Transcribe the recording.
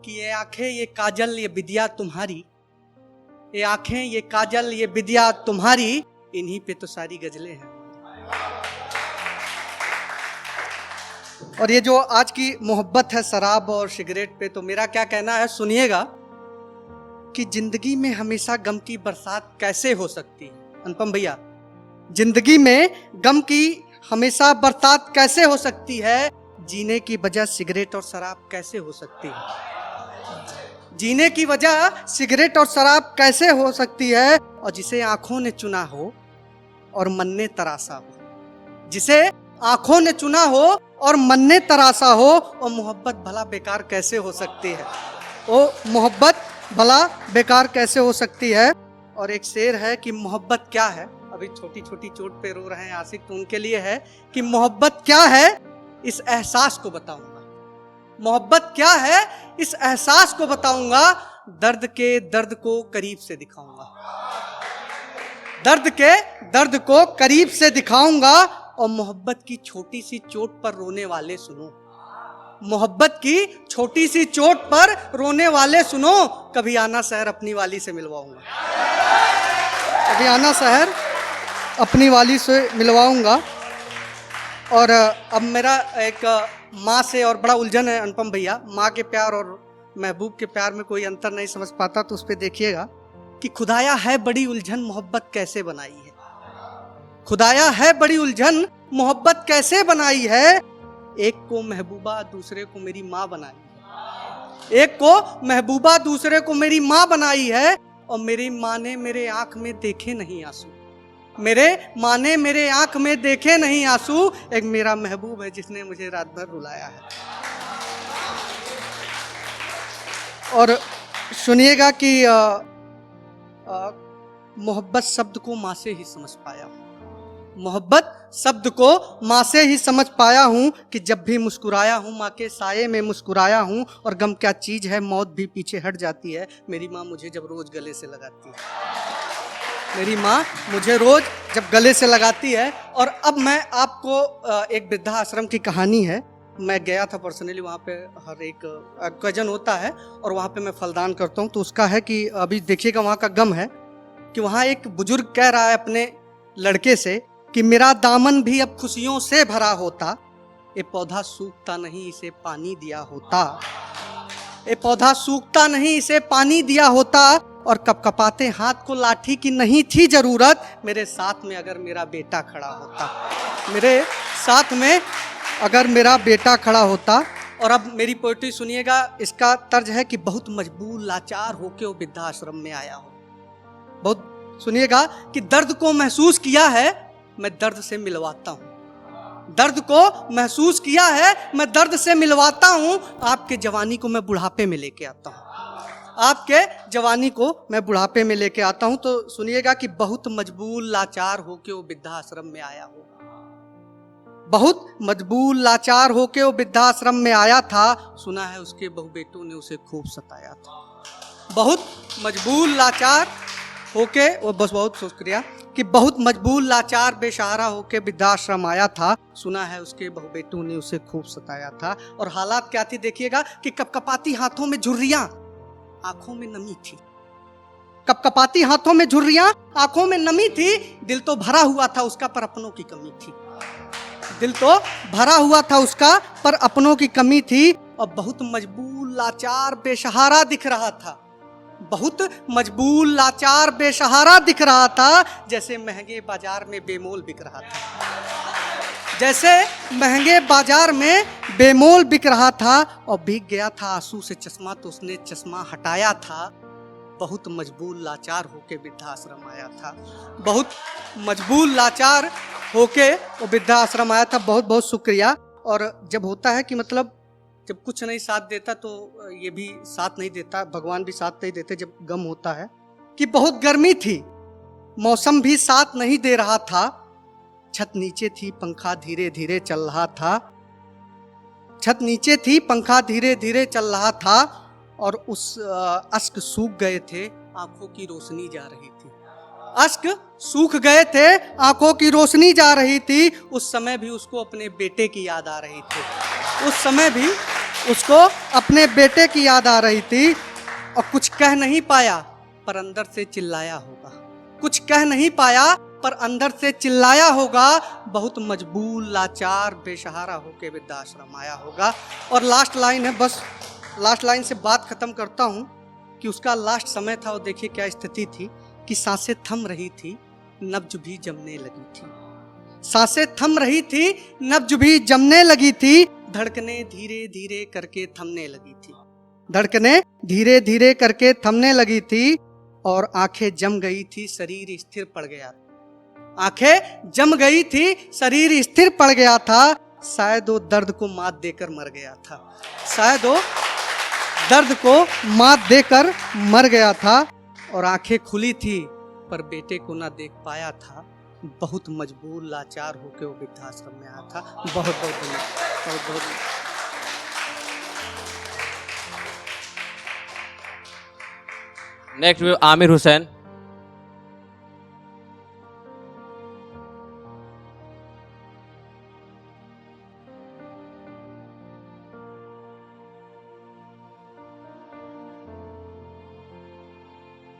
कि ये आंखें ये काजल ये विद्या तुम्हारी, ये आंखें ये काजल ये विद्या तुम्हारी, इन्हीं पे तो सारी गजलें हैं। और ये जो आज की मोहब्बत है शराब और सिगरेट पे, तो मेरा क्या कहना है सुनिएगा कि जिंदगी में हमेशा गम की बरसात कैसे हो सकती है। अनुपम भैया, जिंदगी में गम की हमेशा बरसात कैसे हो सकती है, जीने की वजह सिगरेट और शराब कैसे हो सकती है, जीने की वजह सिगरेट और शराब कैसे हो सकती है। और जिसे आंखों ने चुना हो और मन ने तरासा हो, जिसे आंखों ने चुना हो और मन ने तरासा हो, और मोहब्बत भला बेकार कैसे हो सकती है, वो मोहब्बत भला बेकार कैसे हो सकती है। और एक शेर है कि मोहब्बत क्या है, अभी छोटी छोटी चोट पे रो रहे हैं आशिक, तो उनके लिए है कि मोहब्बत क्या है इस एहसास को बताऊंगा, मोहब्बत क्या है इस एहसास को बताऊंगा, दर्द के दर्द को करीब से दिखाऊंगा, दर्द के दर्द को करीब से दिखाऊंगा। और मोहब्बत की छोटी सी चोट पर रोने वाले सुनो, मोहब्बत की छोटी सी चोट पर रोने वाले सुनो, कभी आना शहर अपनी वाली से मिलवाऊंगा, कभी आना शहर अपनी वाली से मिलवाऊंगा। और अब मेरा एक माँ से और बड़ा उलझन है अनुपम भैया, माँ के प्यार और महबूब के प्यार में कोई अंतर नहीं समझ पाता, तो उस पर देखिएगा कि खुदाया है बड़ी उलझन मोहब्बत कैसे बनाई है, खुदाया है बड़ी उलझन मोहब्बत कैसे बनाई है। एक को महबूबा दूसरे को मेरी माँ बनाई है, एक को महबूबा दूसरे को मेरी माँ बनाई है। और मेरी माँ ने मेरे आंख में देखे नहीं आंसू, मेरे माँ ने मेरे आंख में देखे नहीं आंसू, एक मेरा महबूब है जिसने मुझे रात भर रुलाया है। और सुनिएगा कि मोहब्बत शब्द को माँ से ही समझ पाया हूँ, मोहब्बत शब्द को माँ से ही समझ पाया हूँ कि जब भी मुस्कुराया हूँ माँ के साये में मुस्कुराया हूँ। और गम क्या चीज़ है मौत भी पीछे हट जाती है, मेरी माँ मुझे जब रोज गले से लगाती है, मेरी माँ मुझे रोज जब गले से लगाती है। और अब मैं आपको एक वृद्धाश्रम की कहानी है, मैं गया था पर्सनली वहाँ पे, हर एक कजन होता है और वहाँ पे मैं फलदान करता हूँ, तो उसका है कि अभी देखिएगा वहाँ का गम है कि वहाँ एक बुजुर्ग कह रहा है अपने लड़के से कि मेरा दामन भी अब खुशियों से भरा होता, ये पौधा सूखता नहीं इसे पानी दिया होता, ये पौधा सूखता नहीं इसे पानी दिया होता। और कपकपाते हाथ को लाठी की नहीं थी जरूरत, मेरे साथ में अगर मेरा बेटा खड़ा होता, मेरे साथ में अगर मेरा बेटा खड़ा होता। और अब मेरी पोएट्री सुनिएगा, इसका तर्ज है कि बहुत मजबूर लाचार होके वो वृद्धाश्रम में आया हो, बहुत सुनिएगा कि दर्द को महसूस किया है मैं दर्द से मिलवाता हूँ, दर्द को महसूस किया है मैं दर्द से मिलवाता हूँ। आपके जवानी को मैं बुढ़ापे में लेके आता हूँ, आपके जवानी को मैं बुढ़ापे में लेके आता हूँ। तो सुनिएगा कि बहुत मजबूर लाचार होके वो वृद्धाश्रम में आया हो, बहुत मजबूर लाचार होके वो वृद्धाश्रम में आया था, सुना है उसके बहु बेटों ने उसे खूब सताया था। बहुत मजबूर लाचार होके, वो बस बहुत शुक्रिया, कि बहुत मजबूर लाचार बेसहारा होके वृद्धाश्रम आया था, सुना है उसके बहु बेटों ने उसे खूब सताया था। और हालात क्या थी देखिएगा कि कपकपाती हाथों में झुर्रियां, आंखों में नमी थी, कपकपाती हाथों में झुर्रियां, आंखों में नमी थी, दिल तो भरा हुआ था उसका पर अपनों की कमी थी, दिल तो भरा हुआ था उसका पर अपनों की कमी थी। और बहुत मजबूर लाचार बेसहारा दिख रहा था, बहुत मजबूर लाचार बेसहारा दिख रहा था, जैसे महंगे बाजार में बेमोल बिक रहा था, जैसे महंगे बाजार में बेमोल बिक रहा था। और भीग गया था आंसू से चश्मा, तो उसने चश्मा हटाया था, बहुत मजबूर लाचार होके वृद्धाश्रम आया था, बहुत मजबूर लाचार होके वो वृद्धाश्रम आया था। बहुत बहुत शुक्रिया। और जब होता है कि मतलब जब कुछ नहीं साथ देता तो ये भी साथ नहीं देता, भगवान भी साथ नहीं देते। जब गम होता है कि बहुत गर्मी थी, मौसम भी साथ नहीं दे रहा था, छत नीचे थी पंखा धीरे धीरे चल रहा था, छत नीचे थी पंखा धीरे धीरे चल रहा था। और उस अश्क सूख गए थे, आंखों की रोशनी जा रही थी, अश्क सूख गए थे, आंखों की रोशनी जा रही थी। उस समय भी उसको अपने बेटे की याद आ रही थी, उस समय भी उसको अपने बेटे की याद आ रही थी और कुछ कह नहीं पाया पर अंदर से चिल्लाया होगा। कुछ कह नहीं पाया पर अंदर से चिल्लाया होगा। बहुत मजबूर, लाचार, बेसहारा होके वृद्धाश्रम आया होगा। और लास्ट लाइन है, बस लास्ट लाइन से बात खत्म करता हूँ कि उसका लास्ट समय था और देखिए क्या स्थिति थी कि सांसें थम रही थी, नब्ज भी जमने लगी थी। सांसें थम रही थी, नब्ज भी जमने लगी थी। धड़कने धीरे धीरे करके थमने लगी थी। धड़कने धीरे धीरे करके थमने लगी थी और आंखें जम गई थी, शरीर स्थिर पड़ गया था। आंखें जम गई थी, शरीर स्थिर पड़ गया था। शायद वो दर्द को मात देकर मर गया था। शायद वो दर्द को मात देकर मर गया था और आंखें खुली थी पर बेटे को ना देख पाया था। बहुत मजबूर, लाचार होकर वो वृद्धाश्रम में आया था। बहुत बहुत धन्यवाद, बहुत बहुत। नेक्स्ट आमिर हुसैन।